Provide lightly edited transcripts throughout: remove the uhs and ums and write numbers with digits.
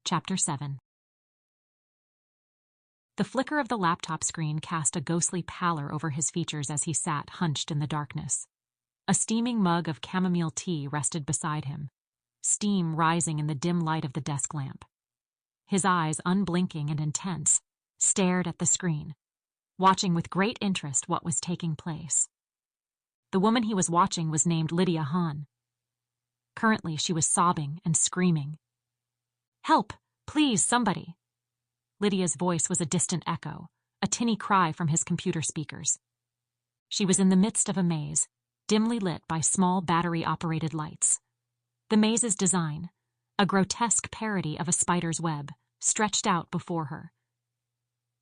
Chapter 7. The flicker of the laptop screen cast a ghostly pallor over his features as he sat hunched in the darkness. A steaming mug of chamomile tea rested beside him, steam rising in the dim light of the desk lamp. His eyes, unblinking and intense, stared at the screen, watching with great interest what was taking place. The woman he was watching was named Lydia Hahn. Currently, she was sobbing and screaming. "Help! Please, somebody!" Lydia's voice was a distant echo, a tinny cry from his computer speakers. She was in the midst of a maze, dimly lit by small battery-operated lights. The maze's design, a grotesque parody of a spider's web, stretched out before her.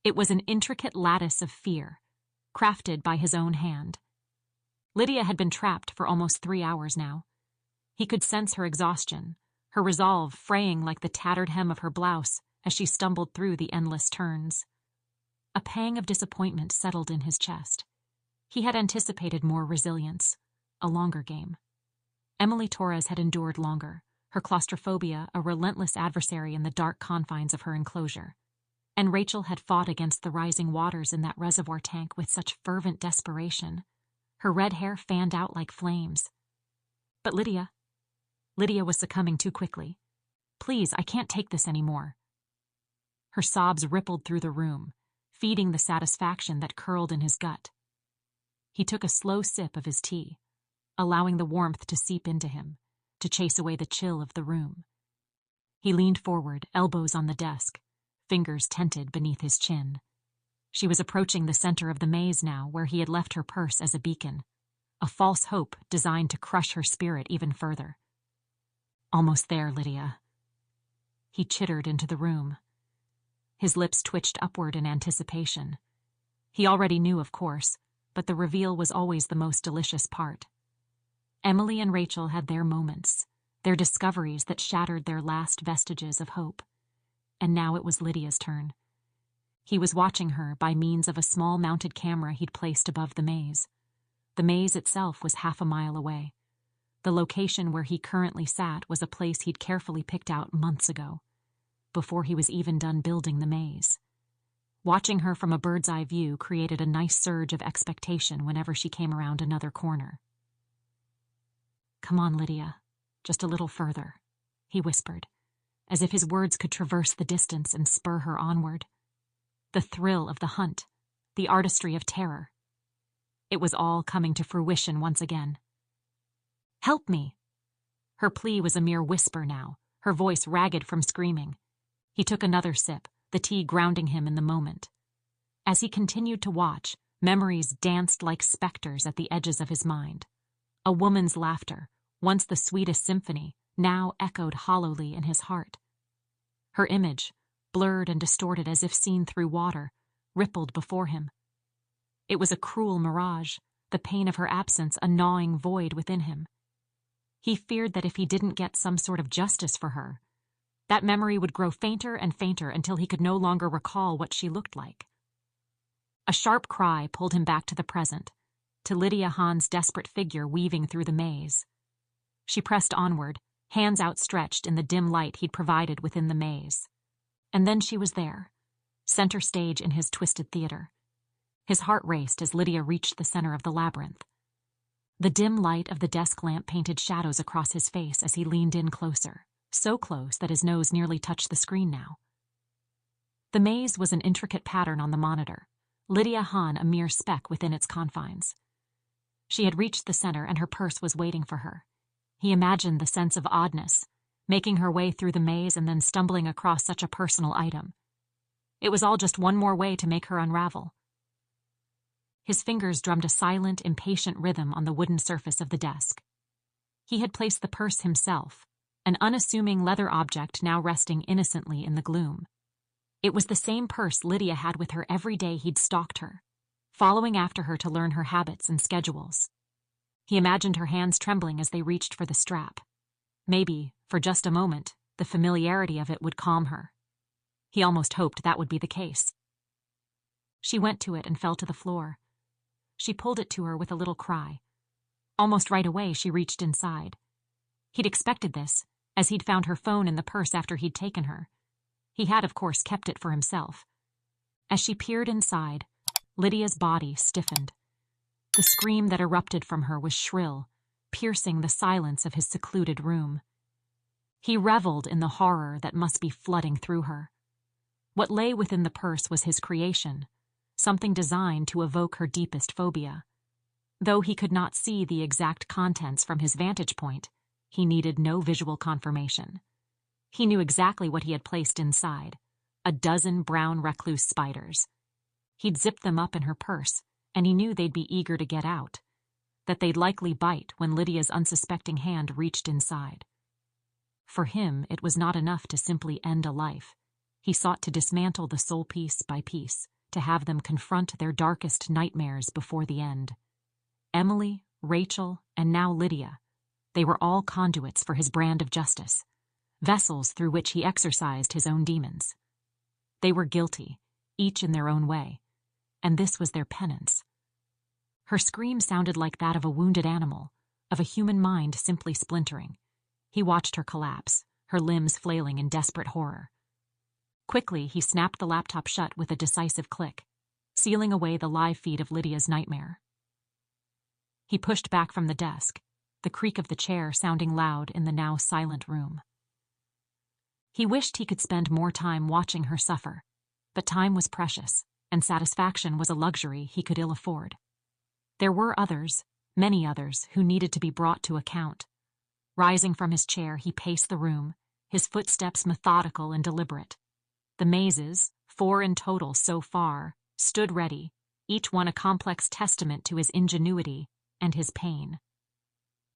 It was an intricate lattice of fear, crafted by his own hand. Lydia had been trapped for almost 3 hours now. He could sense her exhaustion, her resolve fraying like the tattered hem of her blouse as she stumbled through the endless turns. A pang of disappointment settled in his chest. He had anticipated more resilience, a longer game. Emily Torres had endured longer, her claustrophobia a relentless adversary in the dark confines of her enclosure. And Rachel had fought against the rising waters in that reservoir tank with such fervent desperation. Her red hair fanned out like flames. But Lydia was succumbing too quickly. "Please, I can't take this anymore." Her sobs rippled through the room, feeding the satisfaction that curled in his gut. He took a slow sip of his tea, allowing the warmth to seep into him, to chase away the chill of the room. He leaned forward, elbows on the desk, fingers tented beneath his chin. She was approaching the center of the maze now, where he had left her purse as a beacon, a false hope designed to crush her spirit even further. "Almost there, Lydia." He chittered into the room. His lips twitched upward in anticipation. He already knew, of course, but the reveal was always the most delicious part. Emily and Rachel had their moments, their discoveries that shattered their last vestiges of hope. And now it was Lydia's turn. He was watching her by means of a small mounted camera he'd placed above the maze. The maze itself was half a mile away. The location where he currently sat was a place he'd carefully picked out months ago, before he was even done building the maze. Watching her from a bird's-eye view created a nice surge of expectation whenever she came around another corner. "Come on, Lydia, just a little further," he whispered, as if his words could traverse the distance and spur her onward. The thrill of the hunt, the artistry of terror. It was all coming to fruition once again. "Help me!" Her plea was a mere whisper now, her voice ragged from screaming. He took another sip, the tea grounding him in the moment. As he continued to watch, memories danced like specters at the edges of his mind. A woman's laughter, once the sweetest symphony, now echoed hollowly in his heart. Her image, blurred and distorted as if seen through water, rippled before him. It was a cruel mirage, the pain of her absence a gnawing void within him. He feared that if he didn't get some sort of justice for her, that memory would grow fainter and fainter until he could no longer recall what she looked like. A sharp cry pulled him back to the present, to Lydia Hahn's desperate figure weaving through the maze. She pressed onward, hands outstretched in the dim light he'd provided within the maze. And then she was there, center stage in his twisted theater. His heart raced as Lydia reached the center of the labyrinth. The dim light of the desk lamp painted shadows across his face as he leaned in closer, so close that his nose nearly touched the screen now. The maze was an intricate pattern on the monitor, Lydia Hahn a mere speck within its confines. She had reached the center and her purse was waiting for her. He imagined the sense of oddness, making her way through the maze and then stumbling across such a personal item. It was all just one more way to make her unravel. His fingers drummed a silent, impatient rhythm on the wooden surface of the desk. He had placed the purse himself, an unassuming leather object now resting innocently in the gloom. It was the same purse Lydia had with her every day he'd stalked her, following after her to learn her habits and schedules. He imagined her hands trembling as they reached for the strap. Maybe, for just a moment, the familiarity of it would calm her. He almost hoped that would be the case. She went to it and fell to the floor. She pulled it to her with a little cry. Almost right away, she reached inside. He'd expected this, as he'd found her phone in the purse after he'd taken her, He had, of course, kept it for himself. As she peered inside, Lydia's body stiffened. The scream that erupted from her was shrill, piercing the silence of his secluded room. He reveled in the horror that must be flooding through her. What lay within the purse was his creation, something designed to evoke her deepest phobia. Though he could not see the exact contents from his vantage point, he needed no visual confirmation. He knew exactly what he had placed inside, 12 brown recluse spiders. He'd zipped them up in her purse, and he knew they'd be eager to get out, that they'd likely bite when Lydia's unsuspecting hand reached inside. For him, it was not enough to simply end a life. He sought to dismantle the soul piece by piece, to have them confront their darkest nightmares before the end. Emily, Rachel, and now Lydia. They were all conduits for his brand of justice, vessels through which he exorcised his own demons. They were guilty, each in their own way, and this was their penance. Her scream sounded like that of a wounded animal, of a human mind simply splintering. He watched her collapse, her limbs flailing in desperate horror. Quickly, he snapped the laptop shut with a decisive click, sealing away the live feed of Lydia's nightmare. He pushed back from the desk, the creak of the chair sounding loud in the now silent room. He wished he could spend more time watching her suffer, but time was precious, and satisfaction was a luxury he could ill afford. There were others, many others, who needed to be brought to account. Rising from his chair, he paced the room, his footsteps methodical and deliberate. The mazes, 4 in total so far, stood ready, each one a complex testament to his ingenuity and his pain.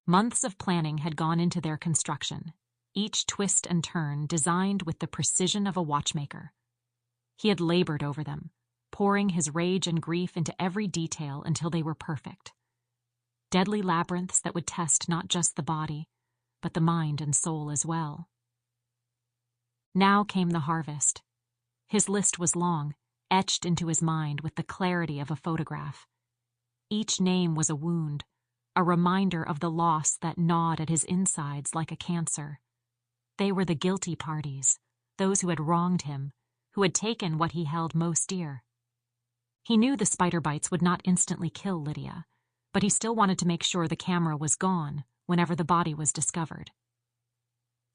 Months of planning had gone into their construction, each twist and turn designed with the precision of a watchmaker. He had labored over them, pouring his rage and grief into every detail until they were perfect. Deadly labyrinths that would test not just the body, but the mind and soul as well. Now came the harvest. His list was long, etched into his mind with the clarity of a photograph. Each name was a wound, a reminder of the loss that gnawed at his insides like a cancer. They were the guilty parties, those who had wronged him, who had taken what he held most dear. He knew the spider bites would not instantly kill Lydia, but he still wanted to make sure the camera was gone whenever the body was discovered.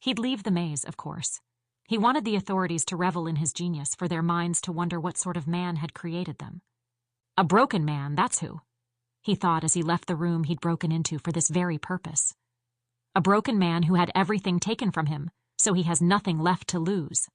He'd leave the maze, of course. He wanted the authorities to revel in his genius, for their minds to wonder what sort of man had created them. A broken man, that's who, he thought as he left the room he'd broken into for this very purpose. A broken man who had everything taken from him, so he has nothing left to lose.